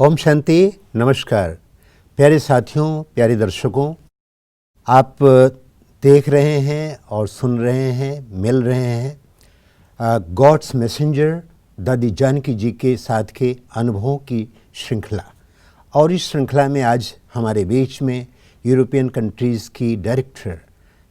ओम शांति। नमस्कार प्यारे साथियों, प्यारे दर्शकों, आप देख रहे हैं और सुन रहे हैं, मिल रहे हैं गॉड्स मैसेंजर दादी जानकी जी के साथ के अनुभवों की श्रृंखला। और इस श्रृंखला में आज हमारे बीच में यूरोपियन कंट्रीज़ की डायरेक्टर,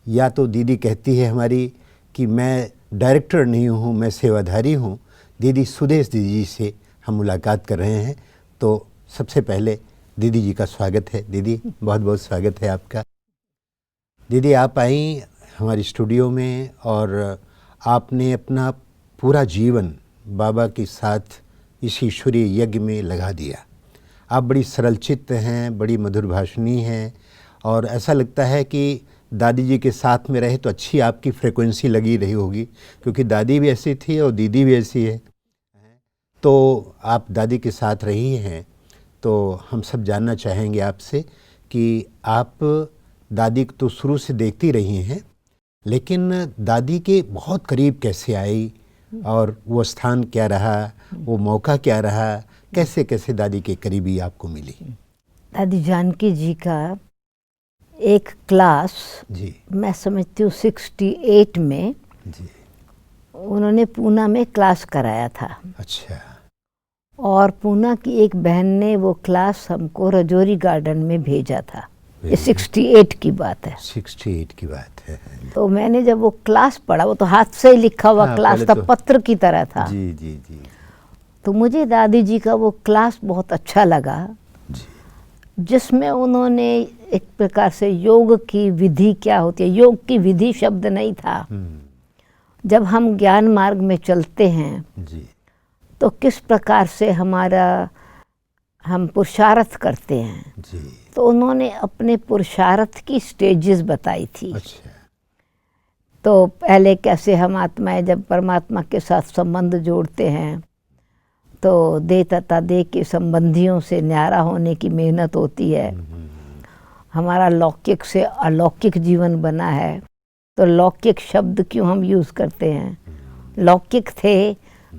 या तो दीदी कहती है हमारी कि मैं डायरेक्टर नहीं हूँ, मैं सेवाधारी हूँ, दीदी सुदेश दीदी जी से हम मुलाकात कर रहे हैं। तो सबसे पहले दीदी जी का स्वागत है। दीदी बहुत बहुत स्वागत है आपका। दीदी आप आई हमारे स्टूडियो में और आपने अपना पूरा जीवन बाबा के साथ इस ईश्वरीय यज्ञ में लगा दिया। आप बड़ी सरल चित्त हैं, बड़ी मधुर भाषणी हैं और ऐसा लगता है कि दादी जी के साथ में रहे तो अच्छी आपकी फ्रिक्वेंसी लगी रही होगी, क्योंकि दादी भी ऐसी थी और दीदी भी ऐसी है। तो आप दादी के साथ रही हैं, तो हम सब जानना चाहेंगे आपसे कि आप दादी तो शुरू से देखती रही हैं, लेकिन दादी के बहुत करीब कैसे आई और वो स्थान क्या रहा, वो मौका क्या रहा, कैसे कैसे दादी के करीबी आपको मिली? दादी जानकी जी का एक क्लास जी मैं समझती हूँ 68 में जी। उन्होंने पूना में क्लास कराया था। अच्छा। और पूना की एक बहन ने वो क्लास हमको रजौरी गार्डन में भेजा था। ये 68 की बात है। 68 की बात है। तो मैंने जब वो क्लास पढ़ा, वो तो हाथ से ही लिखा हुआ क्लास था, पत्र की तरह था। जी जी जी। तो मुझे दादी जी का वो क्लास बहुत अच्छा लगा, जिसमें उन्होंने एक प्रकार से योग की विधि क्या होती है, योग की विधि शब्द नहीं था। जब हम ज्ञान मार्ग में चलते हैं जी, तो किस प्रकार से हम पुरुषार्थ करते हैं जी। तो उन्होंने अपने पुरुषार्थ की स्टेजेस बताई थी। अच्छा। तो पहले कैसे हम आत्माएं जब परमात्मा के साथ संबंध जोड़ते हैं तो दे तथा दे के संबंधियों से न्यारा होने की मेहनत होती है। हमारा लौकिक से अलौकिक जीवन बना है, तो लौकिक शब्द क्यों हम यूज़ करते हैं? लौकिक थे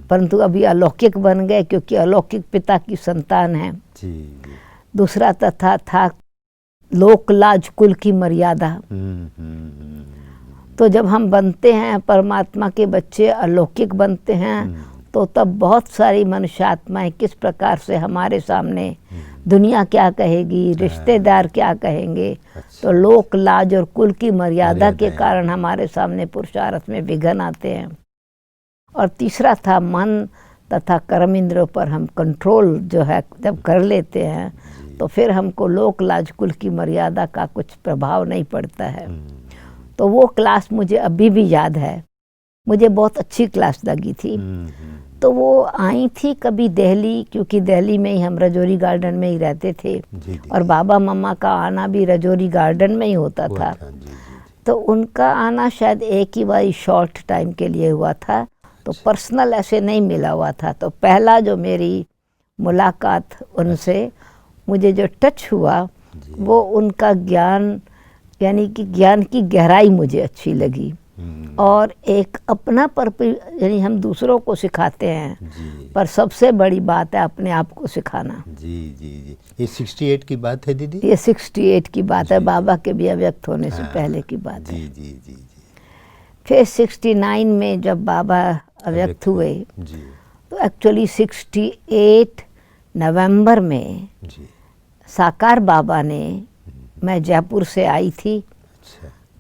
परंतु अभी अलौकिक बन गए, क्योंकि अलौकिक पिता की संतान है। जी। दूसरा तथा था लोक लाज कुल की मर्यादा। तो जब हम बनते हैं परमात्मा के बच्चे, अलौकिक बनते हैं, तो तब बहुत सारी मनुष्य आत्माएं किस प्रकार से हमारे सामने दुनिया क्या कहेगी, रिश्तेदार क्या कहेंगे। तो लोक लाज और कुल की मर्यादा के कारण हमारे सामने पुरुषार्थ में विघ्न आते हैं। और तीसरा था मन तथा कर्म इंद्रियों पर हम कंट्रोल जो है जब कर लेते हैं तो फिर हमको लोक लाज कुल की मर्यादा का कुछ प्रभाव नहीं पड़ता है। तो वो क्लास मुझे अभी भी याद है, मुझे बहुत अच्छी क्लास लगी थी। तो वो आई थी कभी दिल्ली, क्योंकि दिल्ली में ही हम रजौरी गार्डन में ही रहते थे और बाबा मम्मा का आना भी रजौरी गार्डन में ही होता था। तो उनका आना शायद एक ही बार शॉर्ट टाइम के लिए हुआ था, तो पर्सनल ऐसे नहीं मिला हुआ था। तो पहला जो मेरी मुलाकात उनसे मुझे जो टच हुआ वो उनका ज्ञान, यानी कि ज्ञान की गहराई मुझे अच्छी लगी। और एक अपना यानी हम दूसरों को सिखाते हैं, पर सबसे बड़ी बात है अपने आप को सिखाना। जी जी जी। ये 68 की बात है दीदी? ये 68 की बात है, बाबा के भी अव्यक्त होने से पहले की बात है। जी जी जी जी। फिर 69 में जब बाबा अव्यक्त हुए तो एक्चुअली 68 नवंबर में साकार बाबा ने, मैं जयपुर से आई थी,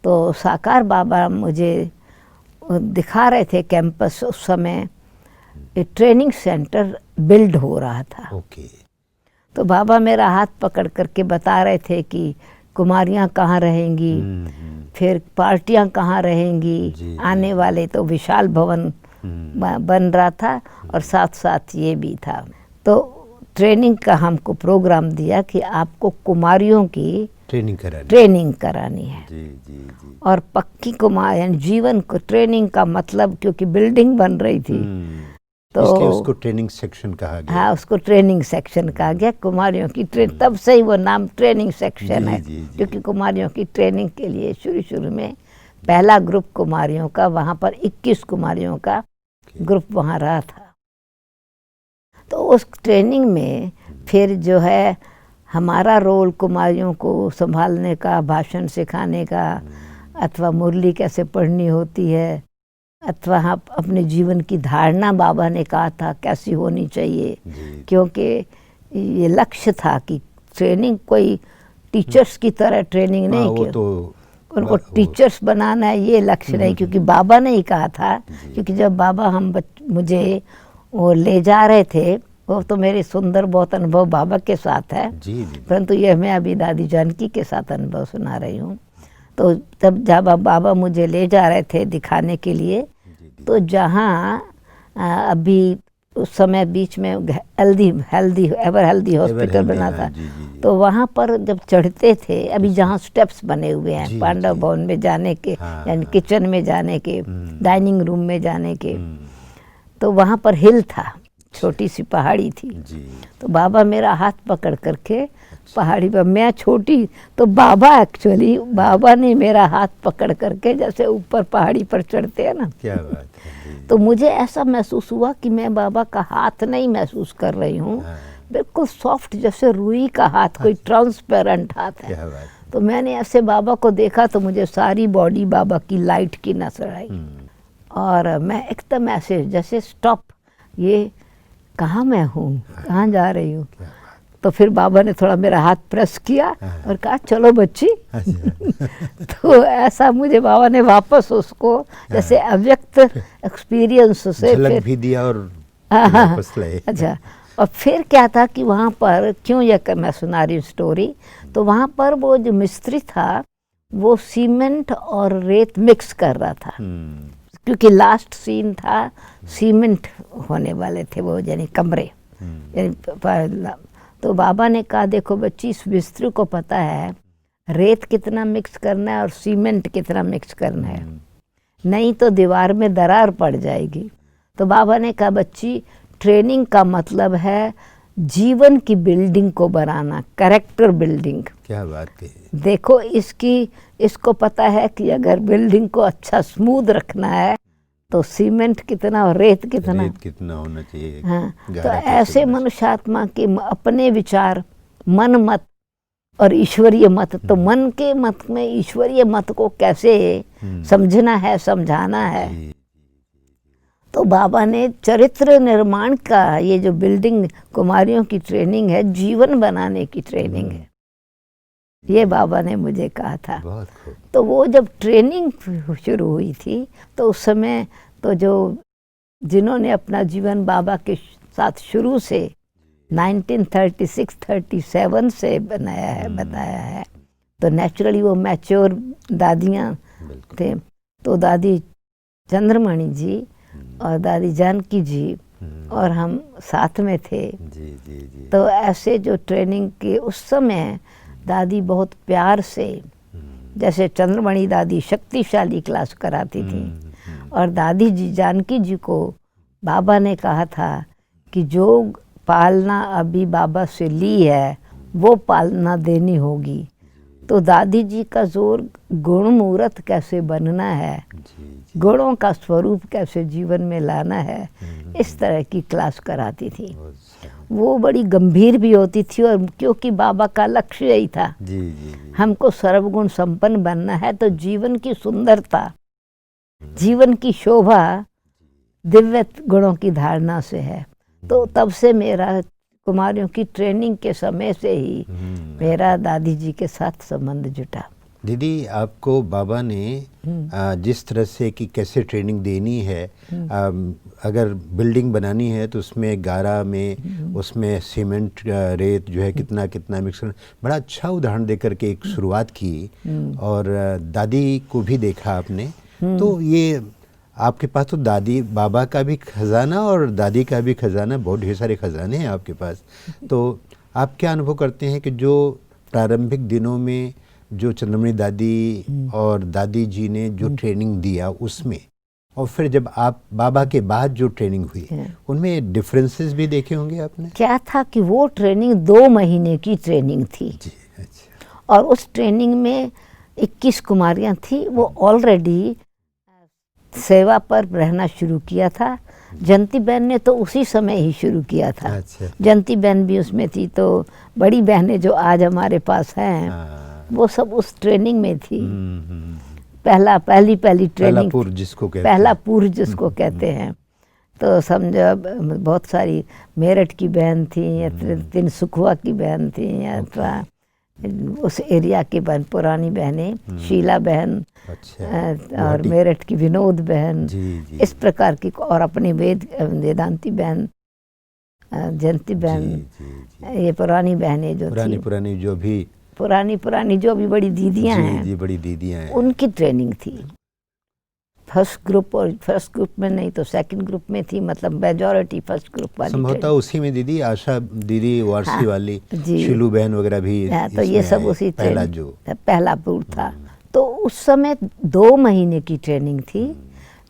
तो साकार बाबा मुझे दिखा रहे थे कैंपस। उस समय एक ट्रेनिंग सेंटर बिल्ड हो रहा था। तो बाबा मेरा हाथ पकड़ करके बता रहे थे कि कुमारियाँ कहाँ रहेंगी, फिर पार्टियाँ कहाँ रहेंगी, आने वाले तो विशाल भवन बन रहा था और साथ साथ ये भी था। तो ट्रेनिंग का हमको प्रोग्राम दिया कि आपको कुमारियों की ट्रेनिंग करानी है। जी जी जी। और पक्की कुमार यानी जीवन को ट्रेनिंग का मतलब, क्योंकि बिल्डिंग बन रही थी तो इसलिए उसको ट्रेनिंग सेक्शन कहा गया। हाँ, उसको ट्रेनिंग सेक्शन कहा गया। कुमारियों की तब से ही वो नाम ट्रेनिंग सेक्शन है, क्योंकि कुमारियों की ट्रेनिंग के लिए शुरू में पहला ग्रुप कुमारियों का, वहाँ पर 21 कुमारियों का ग्रुप वहाँ रहा था। तो उस ट्रेनिंग में फिर जो है हमारा रोल कुमारियों को संभालने का, भाषण सिखाने का, अथवा मुरली कैसे पढ़नी होती है, अथवा हाँ अपने जीवन की धारणा बाबा ने कहा था कैसी होनी चाहिए, क्योंकि ये लक्ष्य था कि ट्रेनिंग कोई टीचर्स की तरह ट्रेनिंग नहीं, वो तो उनको टीचर्स बनाना है ये लक्ष्य नहीं, क्योंकि बाबा ने ही कहा था। क्योंकि जब बाबा मुझे वो ले जा रहे थे, वो तो मेरे सुंदर बहुत अनुभव बाबा के साथ है, परंतु ये मैं अभी दादी जानकी के साथ अनुभव सुना रही हूँ। तो जब बाबा मुझे ले जा रहे थे दिखाने के लिए, तो जहाँ अभी उस समय बीच में एवर हेल्दी हॉस्पिटल बना था, तो वहाँ पर जब चढ़ते थे, अभी जहाँ स्टेप्स बने हुए हैं पांडव भवन में जाने के, यानी किचन में जाने के, डाइनिंग रूम में जाने के, तो वहाँ पर हिल था, छोटी सी पहाड़ी थी। तो बाबा मेरा हाथ पकड़ करके पहाड़ी पर, मैं छोटी, तो बाबा ने मेरा हाथ पकड़ करके जैसे ऊपर पहाड़ी पर चढ़ते हैं ना, क्या बात है। तो मुझे ऐसा महसूस हुआ कि मैं बाबा का हाथ नहीं महसूस कर रही हूँ, बिल्कुल सॉफ्ट जैसे रुई का हाथ, कोई ट्रांसपेरेंट हाथ है। तो मैंने ऐसे बाबा को देखा तो मुझे सारी बॉडी बाबा की लाइट की नजर आई, और मैं एकदम ऐसे जैसे स्टॉप, ये कहाँ मैं हूँ, कहाँ जा रही हूँ। तो फिर बाबा ने थोड़ा मेरा हाथ प्रेस किया और कहा चलो बच्ची। तो ऐसा मुझे बाबा ने वापस उसको जैसे अव्यक्त एक्सपीरियंस से झलक भी दिया और वापस लाए। अच्छा, और फिर क्या था कि वहाँ पर क्यों ये मैं सुना रही हूँ स्टोरी, तो वहाँ पर वो जो मिस्त्री था वो सीमेंट और रेत मिक्स कर रहा था, क्योंकि लास्ट सीन था, सीमेंट होने वाले थे वो, यानी कमरे। तो बाबा ने कहा देखो बच्ची, इस मिस्त्री को पता है रेत कितना मिक्स करना है और सीमेंट कितना मिक्स करना है, नहीं तो दीवार में दरार पड़ जाएगी। तो बाबा ने कहा बच्ची, ट्रेनिंग का मतलब है जीवन की बिल्डिंग को बनाना, कैरेक्टर बिल्डिंग। क्या बात है। देखो इसको पता है कि अगर बिल्डिंग को अच्छा स्मूथ रखना है तो सीमेंट कितना और रेत कितना होना चाहिए। हाँ, तो ऐसे मनुष्यात्मा के अपने विचार, मन मत और ईश्वरीय मत, तो मन के मत में ईश्वरीय मत को कैसे समझना है, समझाना है। तो बाबा ने चरित्र निर्माण का, ये जो बिल्डिंग कुमारियों की ट्रेनिंग है, जीवन बनाने की ट्रेनिंग है, ये बाबा ने मुझे कहा था। तो वो जब ट्रेनिंग शुरू हुई थी, तो उस समय तो जिन्होंने अपना जीवन बाबा के साथ शुरू से 1936-37 से बताया है, तो नेचुरली वो मैच्योर दादियाँ थे। तो दादी चंद्रमणि जी और दादी जानकी जी और हम साथ में थे। तो ऐसे जो ट्रेनिंग के उस समय दादी बहुत प्यार से, जैसे चंद्रमणि दादी शक्तिशाली क्लास कराती थी, और दादी जी जानकी जी को बाबा ने कहा था कि जो पालना अभी बाबा से ली है वो पालना देनी होगी। तो दादी जी का जोर गुण मूर्त कैसे बनना है, गुणों का स्वरूप कैसे जीवन में लाना है, इस तरह की क्लास कराती थी। वो बड़ी गंभीर भी होती थी, और क्योंकि बाबा का लक्ष्य यही था, हमको सर्वगुण संपन्न बनना है, तो जीवन की सुंदरता, जीवन की शोभा दिव्य गुणों की धारणा से है। तो तब से मेरा कुमारियों की ट्रेनिंग के समय से ही मेरा दादी जी के साथ संबंध जुटा। दीदी, आपको बाबा ने जिस तरह से कि कैसे ट्रेनिंग देनी है, अगर बिल्डिंग बनानी है तो उसमें गारा में, उसमें सीमेंट रेत जो है कितना कितना मिक्स करना, बड़ा अच्छा उदाहरण देकर के एक शुरुआत की, और दादी को भी देखा आपने। तो ये आपके पास तो दादी बाबा का भी खजाना और दादी का भी खजाना, बहुत ढेर सारे खजाने हैं आपके पास। तो आप क्या अनुभव करते हैं कि जो प्रारंभिक दिनों में जो चंद्रमणि दादी और दादी जी ने जो ट्रेनिंग दिया उसमें, और फिर जब आप बाबा के बाद जो ट्रेनिंग हुई, उनमें डिफरेंसेस भी देखे होंगे आपने? क्या था कि वो ट्रेनिंग 2 महीने की ट्रेनिंग थी जी, अच्छा। और उस ट्रेनिंग में 21 कुमारियां थी। वो ऑलरेडी सेवा पर रहना शुरू किया था, जयंती बहन ने तो उसी समय ही शुरू किया था। अच्छा। जयंती बहन भी उसमें थी, तो बड़ी बहनें जो आज हमारे पास हैं हाँ। वो सब उस ट्रेनिंग में थी। हम्म। पहली पहला ट्रेनिंग, पूर्व जिसको कहते पहला हैं। पूर्व जिसको कहते हैं। तो समझो बहुत सारी मेरठ की बहन थी, या तिनसुखुआ की बहन थी, या उस एरिया की बहन, पुरानी बहनें, शीला बहन, अच्छा। और मेरठ की विनोद बहन, जी। इस प्रकार की, और अपनी वेदांती बहन, जयंती बहन, जी। ये पुरानी बहनें जो थी, पुरानी जो भी पुरानी जो भी बड़ी दीदियां हैं, जी बड़ी दीदियां हैं, उनकी ट्रेनिंग थी। फर्स्ट ग्रुप, और फर्स्ट ग्रुप में नहीं तो सेकंड ग्रुप में थी, मतलब मेजॉरिटी फर्स्ट ग्रुप वाली। संभवतः उसी में दीदी आशा दीदी, वारसी हाँ, वाली, जी। शिलू बहन वगैरह भी तो ये सब आए। उसी पहला जो पहला पूर्व था। तो उस समय 2 महीने की ट्रेनिंग थी,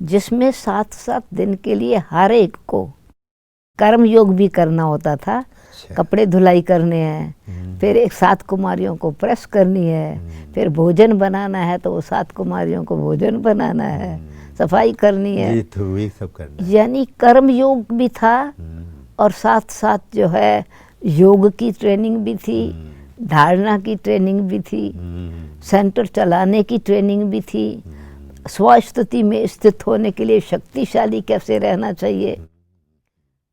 जिसमें 7-7 दिन के लिए हर एक को कर्म योग भी करना होता था। कपड़े धुलाई करने हैं, फिर एक 7 कुमारियों को प्रेस करनी है, फिर भोजन बनाना है तो वो 7 कुमारियों को भोजन बनाना है, सफाई करनी है, जी, तो ये सब करना है। यानी कर्म योग भी था, और साथ साथ जो है योग की ट्रेनिंग भी थी, धारणा की ट्रेनिंग भी थी, सेंटर चलाने की ट्रेनिंग भी थी, स्वस्थिति में स्थित होने के लिए शक्तिशाली कैसे रहना चाहिए।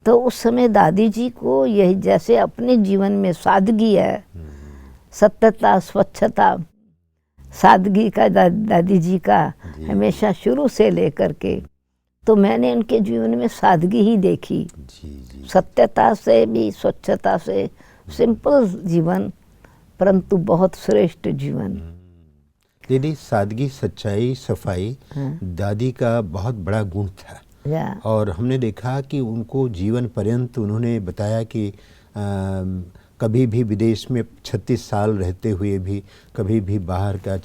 तो उस समय दादी जी को यही, जैसे अपने जीवन में सादगी है, सत्यता, स्वच्छता, सादगी का दादी जी का हमेशा शुरू से लेकर के, तो मैंने उनके जीवन में सादगी ही देखी। जी। सत्यता से भी, स्वच्छता से, सिंपल जीवन, परंतु बहुत श्रेष्ठ जीवन। दीदी, सादगी, सच्चाई, सफाई दादी का बहुत बड़ा गुण था। और हमने देखा कि उनको जीवन पर्यंत उन्होंने बताया कि कभी भी विदेश में 36 साल रहते हुए भी कभी भी बाहर का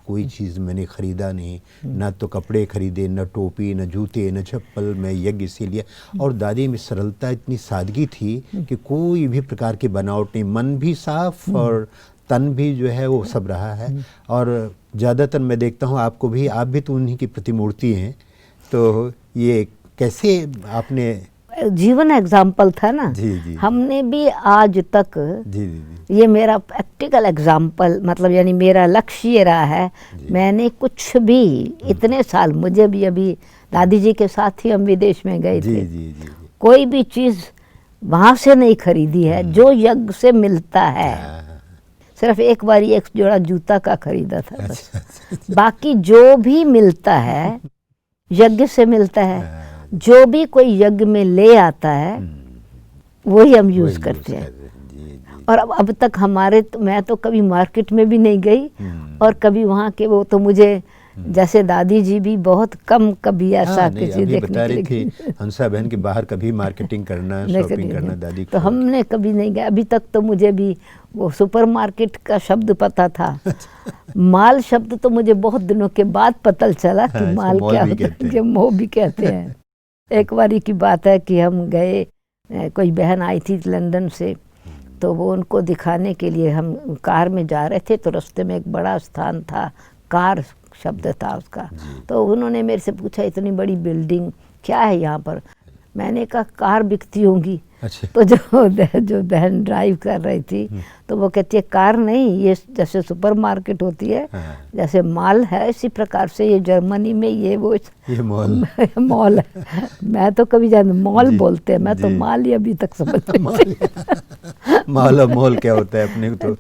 कोई चीज़ मैंने ख़रीदा नहीं, ना तो कपड़े खरीदे, न टोपी, न जूते, न चप्पल, मैं यज्ञ इसीलिए। और दादी में सरलता, इतनी सादगी थी कि कोई भी प्रकार की बनावट नहीं, मन भी साफ और तन भी जो है वो सब रहा है। और ज़्यादातर मैं देखता हूँ आपको भी, आप भी तो उन्हीं की प्रतिमूर्ति हैं। तो ये कैसे आपने, जीवन एग्जाम्पल था ना। जी। हमने भी आज तक, जी, ये मेरा प्रैक्टिकल एग्जाम्पल, मतलब यानी मेरा लक्ष्य ये रहा है, मैंने कुछ भी इतने साल, मुझे भी अभी दादी जी के साथ ही हम विदेश में गए थे, जी। कोई भी चीज़ वहाँ से नहीं खरीदी है जो यज्ञ से मिलता है। सिर्फ एक बार एक जोड़ा जूता का खरीदा था बस। बाकी जो भी मिलता है यज्ञ से मिलता है, जो भी कोई यज्ञ में ले आता है वही हम यूज करते हैं। और अब तक हमारे, मैं तो कभी मार्केट में भी नहीं गई, और कभी वहाँ के, वो तो मुझे जैसे दादी जी भी बहुत कम कभी ऐसा किसी देखने के लिए, हंसा बहन के बाहर कभी मार्केटिंग करना, शॉपिंग करना दादी तो हमने कभी नहीं गया। अभी तक तो मुझे भी वो सुपरमार्केट का शब्द पता था, माल शब्द तो मुझे बहुत दिनों के बाद पता चला कि माल क्या होता है, मोह भी कहते हैं। एक बारी की बात है कि हम गए, कोई बहन आई थी लंदन से, तो वो उनको दिखाने के लिए हम कार में जा रहे थे, तो रास्ते में एक बड़ा स्थान था, कार शब्द था उसका। तो उन्होंने मेरे से पूछा, इतनी बड़ी बिल्डिंग क्या है यहाँ पर? मैंने कहा कार बिकती होंगी। अच्छा। तो जो बहन ड्राइव कर रही थी, तो वो कहती है कार नहीं, ये जैसे सुपरमार्केट होती है, जैसे मॉल है, इसी प्रकार से ये जर्मनी में ये मॉल मॉल है। मैं तो कभी जान मॉल बोलते हैं, मैं तो मॉल ही अभी तक समझती मॉल और मॉल क्या होता है अपने को तो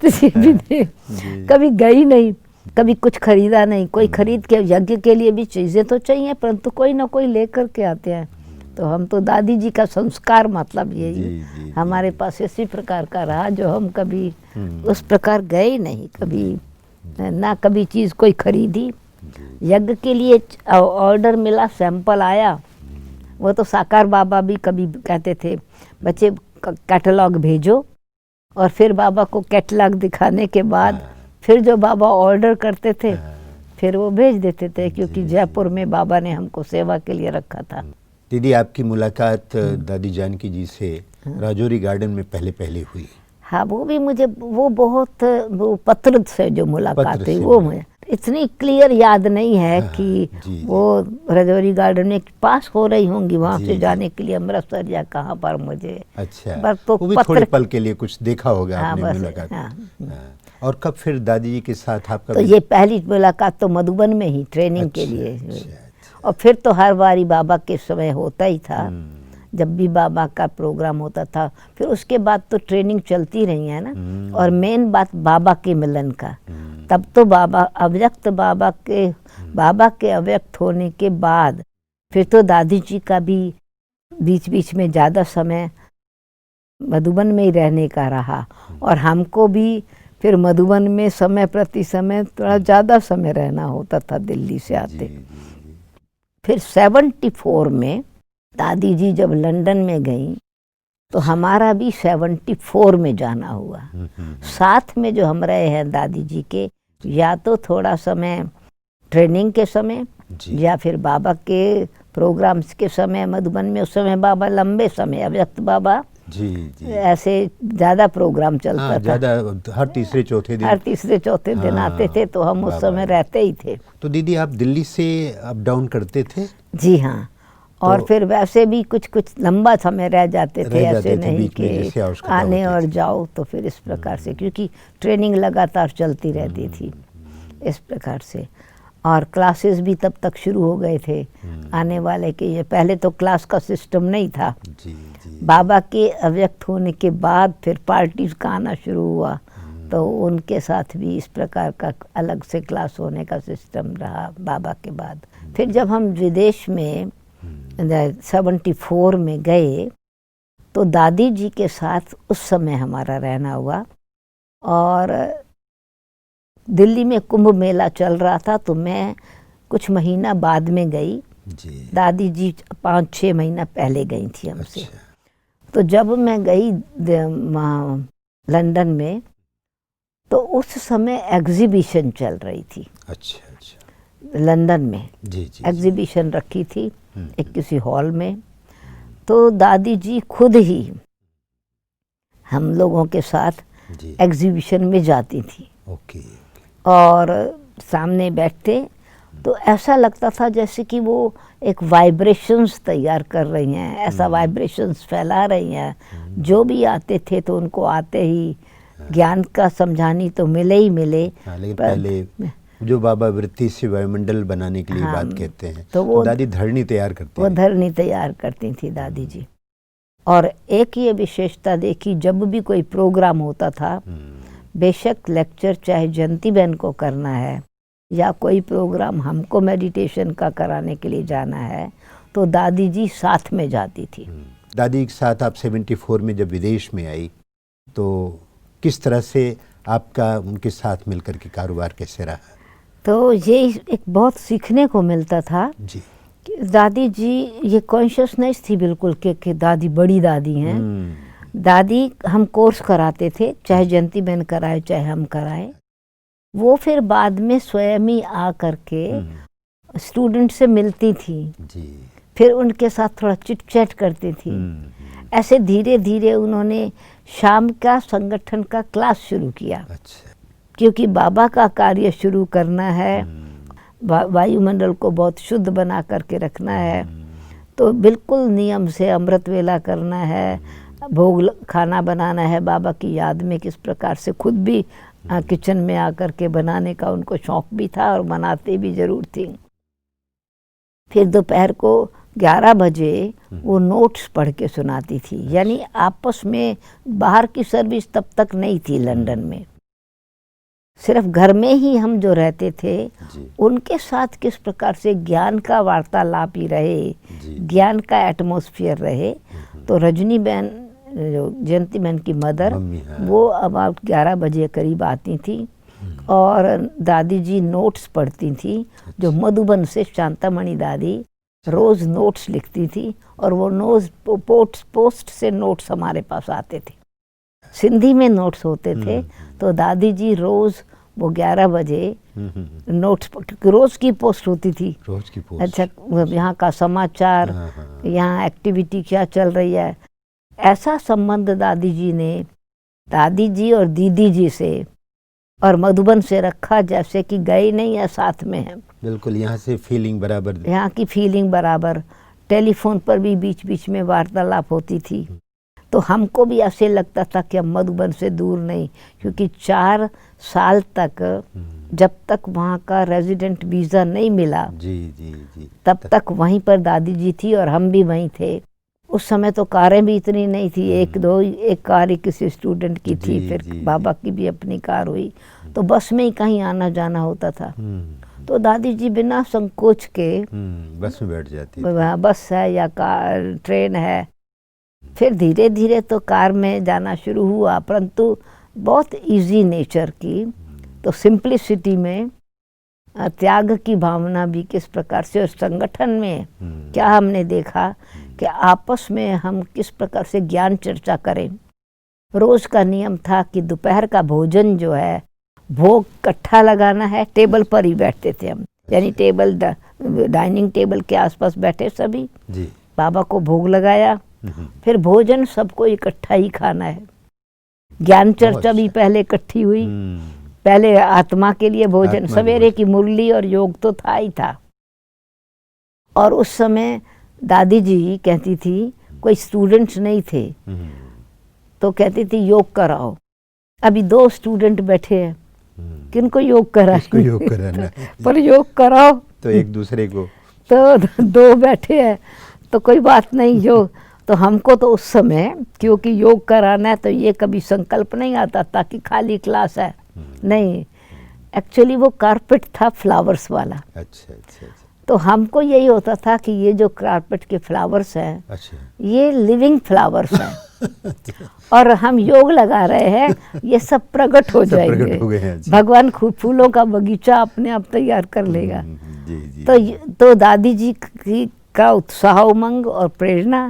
कभी गई नहीं, कभी कुछ खरीदा नहीं। कोई खरीद के, यज्ञ के लिए भी चीज़ें तो चाहिए, परंतु कोई ना कोई लेकर के आते हैं। तो हम तो दादी जी का संस्कार, मतलब यही हमारे पास इसी प्रकार का रहा, जो हम कभी उस प्रकार गए नहीं, कभी ना कभी चीज़ कोई खरीदी। यज्ञ के लिए ऑर्डर मिला, सैंपल आया, वो तो साकार बाबा भी कभी कहते थे, बच्चे कैटलॉग भेजो, और फिर बाबा को कैटलॉग दिखाने के बाद फिर जो बाबा ऑर्डर करते थे फिर वो भेज देते थे, क्योंकि जयपुर में बाबा ने हमको सेवा के लिए रखा था। दीदी, आपकी मुलाकात दादी जानकी जी से राजौरी गार्डन में पहले हुई। हाँ, वो भी मुझे, वो बहुत, वो पत्र से जो मुलाकात हुई, वो मुझे इतनी क्लियर याद नहीं है हाँ, कि जी, वो रजौरी गार्डन में पास हो रही होंगी वहाँ जी, से जी। जाने के लिए अमृतसर या कहाँ पर मुझे। अच्छा, बस तो वो भी पत्र थोड़े पल के लिए कुछ देखा होगा हाँ आपने बस मुलाकात। हाँ। हाँ, और कब फिर दादी जी के साथ आपका तो ये पहली मुलाकात तो मधुबन में ही ट्रेनिंग के अच्छा, लिए अच्छा, हुई। अच्छा। और फिर तो हर बारी बाबा के समय होता ही था, हम्म, जब भी बाबा का प्रोग्राम होता था। फिर उसके बाद तो ट्रेनिंग चलती रही है ना। और मेन बात बाबा के मिलन का, तब तो बाबा बाबा के अव्यक्त होने के बाद फिर तो दादी जी का भी बीच बीच में ज़्यादा समय मधुबन में ही रहने का रहा। और हमको भी फिर मधुबन में समय प्रति समय थोड़ा ज़्यादा समय रहना होता था दिल्ली से जी, आते। जी, जी। फिर 74 में दादी जी जब लंदन में गई तो हमारा भी 74 में जाना हुआ। साथ में जो हम रहे हैं दादी जी के, या तो थोड़ा समय ट्रेनिंग के समय जी। या फिर बाबा के प्रोग्राम्स के समय मधुबन में। उस समय बाबा लंबे समय अव्यक्त बाबा जी, जी। ऐसे ज़्यादा प्रोग्राम चलता हाँ, था। ज़्यादा हर तीसरे चौथे दिन। हर तीसरे चौथे दिन हाँ, आते थे, तो हम उस बाबा समय जी। रहते ही थे। तो दीदी आप दिल्ली से अप डाउन करते थे? जी हाँ। और तो फिर वैसे भी कुछ कुछ लंबा समय रह जाते थे, रह जाते ऐसे थे नहीं बीच में, जैसे कि आवश्यकता आने होती और थी। जाओ। तो फिर इस प्रकार से, क्योंकि ट्रेनिंग लगातार चलती रहती थी, इस प्रकार से। और क्लासेस भी तब तक शुरू हो गए थे आने वाले के। ये पहले तो क्लास का सिस्टम नहीं था। जी, जी। बाबा के अव्यक्त होने के बाद फिर पार्टीज का आना शुरू हुआ, तो उनके साथ भी इस प्रकार का अलग से क्लास होने का सिस्टम रहा बाबा के बाद। फिर जब हम विदेश में 74 में गए तो दादी जी के साथ उस समय हमारा रहना हुआ। और दिल्ली में कुंभ मेला चल रहा था, तो मैं कुछ महीना बाद में गई। जी। दादी जी 5-6 महीना पहले गई थी हमसे। अच्छा। तो जब मैं गई लंदन में, तो उस समय एग्जीबिशन चल रही थी अच्छा, अच्छा। लंदन में। जी, जी, जी। एग्जीबिशन रखी थी एक किसी हॉल में। तो दादी जी खुद ही हम लोगों के साथ जी। एग्जीबिशन में जाती थी ओके। और सामने बैठते, तो ऐसा लगता था जैसे कि वो एक वाइब्रेशंस तैयार कर रही हैं, ऐसा वाइब्रेशंस फैला रही हैं। जो भी आते थे तो उनको आते ही ज्ञान का समझानी तो मिले ही मिले। हाँ, लेकिन पहले जो बाबा वृत्ति से वायुमंडल बनाने के लिए हाँ, बात कहते हैं, तो वो दादी धरनी तैयार करती वो थी। धरनी तैयार करती थी दादी जी। और एक ये विशेषता देखी, जब भी कोई प्रोग्राम होता था, बेशक लेक्चर चाहे जयंती बहन को करना है या कोई प्रोग्राम हमको मेडिटेशन का कराने के लिए जाना है, तो दादी जी साथ में जाती थी। दादी के साथ आप 74 में जब विदेश में आई, तो किस तरह से आपका उनके साथ मिलकर के कारोबार कैसे रहा? तो ये एक बहुत सीखने को मिलता था जी। कि दादी जी, ये कॉन्शियसनेस थी बिल्कुल कि दादी बड़ी दादी हैं। दादी हम कोर्स कराते थे, चाहे जयंती बहन कराए चाहे हम कराए। वो फिर बाद में स्वयं ही आ करके स्टूडेंट से मिलती थी, जी। फिर उनके साथ थोड़ा चिट चैट करती थी। ऐसे धीरे धीरे उन्होंने शाम का संगठन का क्लास शुरू किया। अच्छा। क्योंकि बाबा का कार्य शुरू करना है, वायुमंडल को बहुत शुद्ध बना करके रखना है, तो बिल्कुल नियम से अमृत वेला करना है, भोग खाना बनाना है बाबा की याद में। किस प्रकार से खुद भी किचन में आकर के बनाने का उनको शौक भी था और बनाते भी जरूर थी। फिर दोपहर को 11 बजे वो नोट्स पढ़ के सुनाती थी। यानी आपस में बाहर की सर्विस तब तक नहीं थी लंदन में, सिर्फ घर में ही हम जो रहते थे उनके साथ किस प्रकार से ज्ञान का वार्तालाप ही रहे, ज्ञान का एटमॉस्फेयर रहे। तो रजनी बहन, जो जयंती बहन की मदर, वो अबाउट 11 बजे करीब आती थी और दादी जी नोट्स पढ़ती थी, जो मधुबन से शांतामणि दादी रोज नोट्स लिखती थी। और वो पोस्ट से नोट्स हमारे पास आते थे, सिंधी में नोट्स होते थे। तो दादी जी रोज वो 11 बजे नोट्स, रोज की पोस्ट होती थी। रोज की पोस्ट। अच्छा, यहाँ का समाचार, यहाँ एक्टिविटी क्या चल रही है। ऐसा संबंध दादी जी ने, दादी जी और दीदी जी से और मधुबन से रखा जैसे कि गए नहीं है, साथ में है। बिल्कुल, यहाँ से फीलिंग बराबर। यहाँ की फीलिंग बराबर। टेलीफोन पर भी बीच बीच में वार्तालाप होती थी, तो हमको भी ऐसे लगता था कि हम मधुबन से दूर नहीं, क्योंकि 4 साल तक जब तक वहाँ का रेजिडेंट वीज़ा नहीं मिला, जी जी जी, तब तक वहीं पर दादी जी थी और हम भी वहीं थे। उस समय तो कारें भी इतनी नहीं थी, एक कार ही किसी स्टूडेंट की थी, जी, फिर जी, बाबा की भी अपनी कार हुई, तो बस में ही कहीं आना जाना होता था। तो दादी जी बिना संकोच के बस में बैठ जाती थी। बस है या कार ट्रेन है। फिर धीरे धीरे तो कार में जाना शुरू हुआ, परंतु बहुत इजी नेचर की, तो सिंप्लिसिटी में त्याग की भावना भी किस प्रकार से, और संगठन में क्या हमने देखा कि आपस में हम किस प्रकार से ज्ञान चर्चा करें। रोज का नियम था कि दोपहर का भोजन जो है, भोग इकट्ठा लगाना है, टेबल पर ही बैठते थे हम, यानी टेबल डाइनिंग टेबल के आसपास बैठे सभी जी। बाबा को भोग लगाया, फिर भोजन सबको इकट्ठा ही खाना है। ज्ञान चर्चा भी पहले इकट्ठी हुई, पहले आत्मा के लिए भोजन, सवेरे की मुरली और योग तो था ही था। और उस समय दादी जी कहती थी, कोई स्टूडेंट्स नहीं थे, तो कहती थी योग कराओ। अभी 2 स्टूडेंट बैठे हैं, किनको योग कराएं? योग कराना पर योग कराओ तो एक दूसरे को, तो 2 बैठे हैं तो कोई बात नहीं। योग तो हमको तो उस समय क्योंकि योग कराना है, तो ये कभी संकल्प नहीं आता था कि खाली क्लास है, नहीं। एक्चुअली वो कारपेट था फ्लावर्स वाला। अच्छा अच्छा अच्छा। तो हमको यही होता था कि ये जो कारपेट के फ्लावर्स हैं, अच्छा, ये लिविंग फ्लावर्स हैं और हम योग लगा रहे हैं, ये सब प्रकट हो जाएंगे, प्रकट हो गए हैं। भगवान खूब फूलों का बगीचा अपने आप तैयार कर लेगा। जी जी। तो दादी जी का उत्साह, उमंग और प्रेरणा,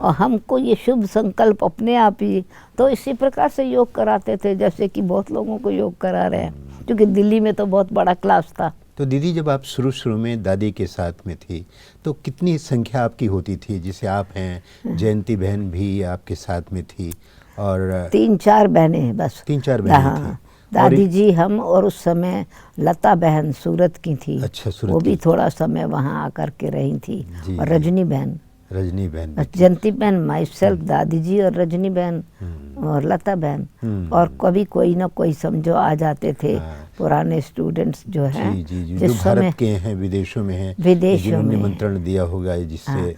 और हमको ये शुभ संकल्प अपने आप ही, तो इसी प्रकार से योग कराते थे जैसे कि बहुत लोगों को योग करा रहे हैं, क्योंकि दिल्ली में तो बहुत बड़ा क्लास था। तो दीदी, जब आप शुरू में दादी के साथ में थी, तो कितनी संख्या आपकी होती थी? जैसे आप हैं, जयंती बहन भी आपके साथ में थी, और 3-4 बहनें हैं बस। 3-4 बहनें हाँ, थी। दादी जी, हम, और उस समय लता बहन सूरत की थी। अच्छा, सूरत वो भी की। थोड़ा समय वहाँ आकर के रही थी। और रजनी बहन, रजनी बहन भी थी। जयंती बहन, माई सेल्फ, दादी जी और रजनी बहन और लता बहन, और कभी कोई ना कोई समझो आ जाते थे पुराने स्टूडेंट्स जो हैं, जी जी, जो भारत के हैं, विदेशों में हैं, विदेशों में निमंत्रण दिया होगा, जिससे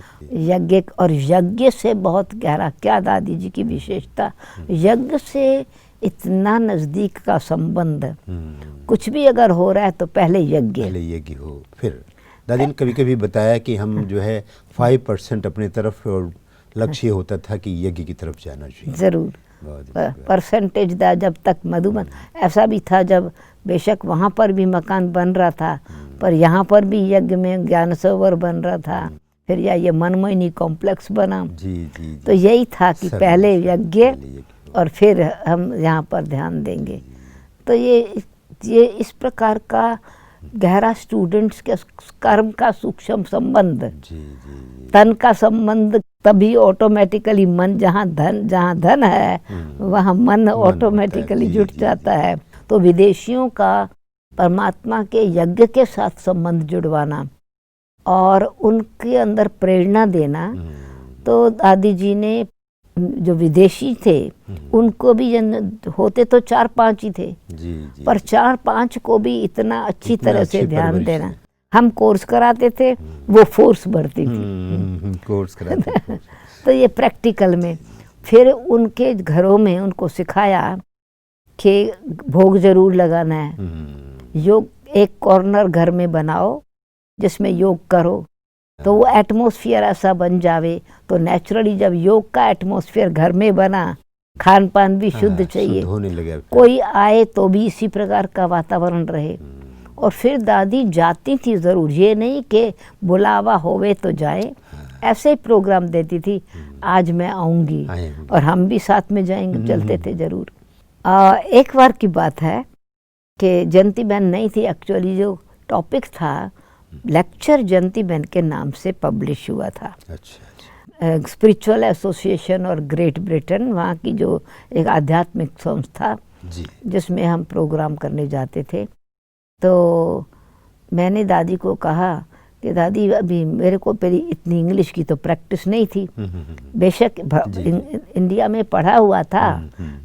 यज्ञ, और यज्ञ से बहुत गहरा, क्या दादी जी की विशेषता, यज्ञ से इतना नजदीक का संबंध। कुछ भी अगर हो रहा है तो पहले यज्ञ हो। फिर दादी ने कभी कभी बताया कि हम जो है 5% अपने तरफ, और लक्ष्य होता था कि यज्ञ की तरफ जाना चाहिए। जरूर परसेंटेज दा। जब तक मधुबन ऐसा भी था, जब बेशक वहाँ पर भी मकान बन रहा था, पर यहाँ पर भी यज्ञ में ज्ञान सरोवर बन रहा था, फिर या ये मनमोहिनी कॉम्प्लेक्स बना। जी जी। तो यही था कि पहले यज्ञ और फिर हम यहाँ पर ध्यान देंगे। तो ये इस प्रकार का गहरा स्टूडेंट्स के कर्म का सूक्ष्म संबंध, तन का संबंध, तभी ऑटोमेटिकली मन, जहाँ धन है वहाँ मन ऑटोमेटिकली जुट जाता है। तो विदेशियों का परमात्मा के यज्ञ के साथ संबंध जुड़वाना और उनके अंदर प्रेरणा देना। तो दादी जी ने, जो विदेशी थे उनको भी, होते तो 4-5 ही थे, जी जी, पर 4-5 को भी इतना अच्छी तरह से ध्यान देना। हम कोर्स कराते थे, वो फोर्स भरती थी। कोर्स कराते तो ये प्रैक्टिकल में फिर उनके घरों में उनको सिखाया कि भोग जरूर लगाना है। योग एक कॉर्नर घर में बनाओ जिसमें योग करो, तो वो एटमॉस्फेयर ऐसा बन जावे। तो नेचुरली जब योग का एटमॉस्फेयर घर में बना, खान पान भी शुद्ध चाहिए, होने लगा, कोई आए तो भी इसी प्रकार का वातावरण रहे। और फिर दादी जाती थी जरूर, ये नहीं कि बुलावा होवे तो जाए, ऐसे ही प्रोग्राम देती थी, आज मैं आऊंगी, और हम भी साथ में जाएंगे, चलते थे जरूर। एक बार की बात है कि जयंती बहन नहीं थी, एक्चुअली जो टॉपिक था लेक्चर जयंती बहन के नाम से पब्लिश हुआ था। स्पिरिचुअल एसोसिएशन और ग्रेट ब्रिटेन, वहाँ की जो एक आध्यात्मिक संस्था, जी। जिसमें हम प्रोग्राम करने जाते थे। तो मैंने दादी को कहा कि दादी अभी मेरे को पहले इतनी इंग्लिश की तो प्रैक्टिस नहीं थी। बेशक इंडिया में पढ़ा हुआ था,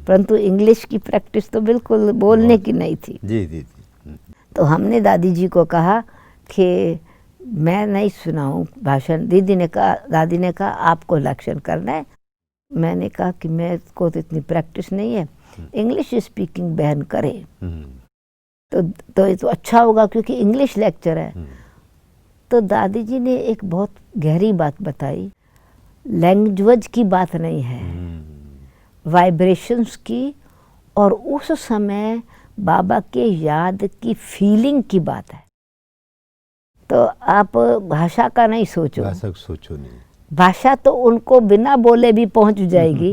परंतु इंग्लिश की प्रैक्टिस तो बिल्कुल बोलने की नहीं थी। जी जी जी। तो हमने दादी जी को कहा कि मैं नहीं सुनाऊं भाषण। दादी ने कहा आपको लेक्चर करना है। मैंने कहा कि मेरे को तो इतनी प्रैक्टिस नहीं है, इंग्लिश स्पीकिंग बहन करे तो ये तो अच्छा होगा क्योंकि इंग्लिश लेक्चर है। तो दादी जी ने एक बहुत गहरी बात बताई, लैंग्वेज की बात नहीं है, वाइब्रेशंस की, और उस समय बाबा के याद की फीलिंग की बात है। तो आप भाषा का नहीं सोचो, भाषा को सोचो नहीं, भाषा तो उनको बिना बोले भी पहुंच जाएगी,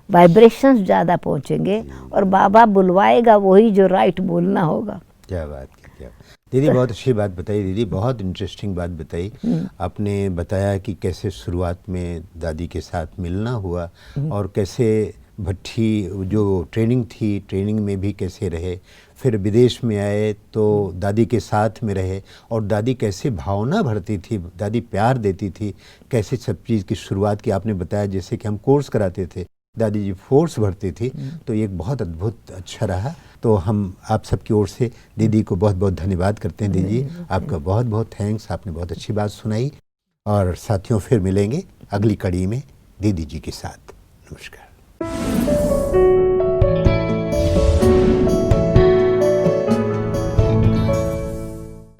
वाइब्रेशंस ज़्यादा पहुंचेंगे और बाबा बुलवाएगा वही जो राइट बोलना होगा। क्या बात की, क्या दीदी, बहुत अच्छी बात बताई दीदी, बहुत इंटरेस्टिंग बात बताई। आपने बताया कि कैसे शुरुआत में दादी के साथ मिलना हुआ और कैसे भट्ठी जो ट्रेनिंग थी, ट्रेनिंग में भी कैसे रहे, फिर विदेश में आए तो दादी के साथ में रहे और दादी कैसे भावना भरती थी, दादी प्यार देती थी, कैसे सब चीज़ की शुरुआत की आपने बताया। जैसे कि हम कोर्स कराते थे, दादी जी फोर्स भरती थी, तो ये एक बहुत अद्भुत अच्छा रहा। तो हम आप सबकी ओर से दीदी को बहुत बहुत धन्यवाद करते हैं। दीदी आपका बहुत बहुत थैंक्स, आपने बहुत अच्छी बात सुनाई। और साथियों फिर मिलेंगे अगली कड़ी में दीदी जी के साथ। नमस्कार।